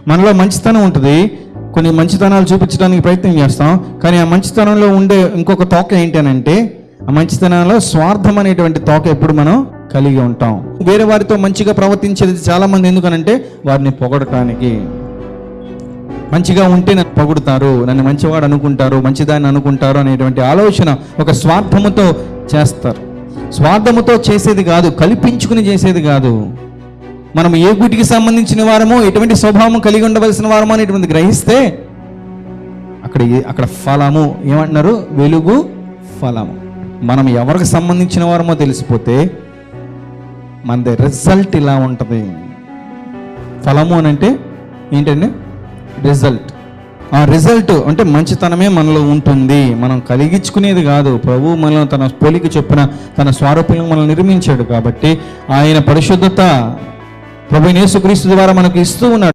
మనలో మంచితనం ఉంటుంది, కొన్ని మంచితనాలు చూపించడానికి ప్రయత్నం చేస్తాం. కానీ ఆ మంచితనంలో ఉండే ఇంకొక తోక ఏంటి అని అంటే, ఆ మంచితనంలో స్వార్థం అనేటువంటి తోక ఎప్పుడు మనం కలిగి ఉంటాం. వేరే వారితో మంచిగా ప్రవర్తించేది చాలామంది ఎందుకనంటే వారిని పొగడటానికి. మంచిగా ఉంటే నన్ను పొగుడుతారు, నన్ను మంచివాడు అనుకుంటారు, మంచిదాన్ని అనుకుంటారు అనేటువంటి ఆలోచన ఒక స్వార్థముతో చేస్తారు. స్వార్థముతో చేసేది కాదు, కల్పించుకుని చేసేది కాదు. మనం ఏ గుటికి సంబంధించిన వారమో, ఎటువంటి స్వభావం కలిగి ఉండవలసిన వారమో అనేటువంటి గ్రహిస్తే అక్కడ ఫలము ఏమంటున్నారు, వెలుగు ఫలము. మనం ఎవరికి సంబంధించిన వారమో తెలిసిపోతే మనది రిజల్ట్ ఇలా ఉంటుంది. ఫలము అని అంటే ఏంటండి, రిజల్ట్. ఆ రిజల్ట్ అంటే మంచితనమే మనలో ఉంటుంది, మనం కలిగించుకునేది కాదు. ప్రభు మనలో తన పోలిక చొప్పున తన స్వరూపంలో మనల్ని నిర్మించాడు కాబట్టి ఆయన పరిశుద్ధత ప్రభు యేసుక్రీస్తు ద్వారా మనకు ఇస్తూ ఉన్నాడు.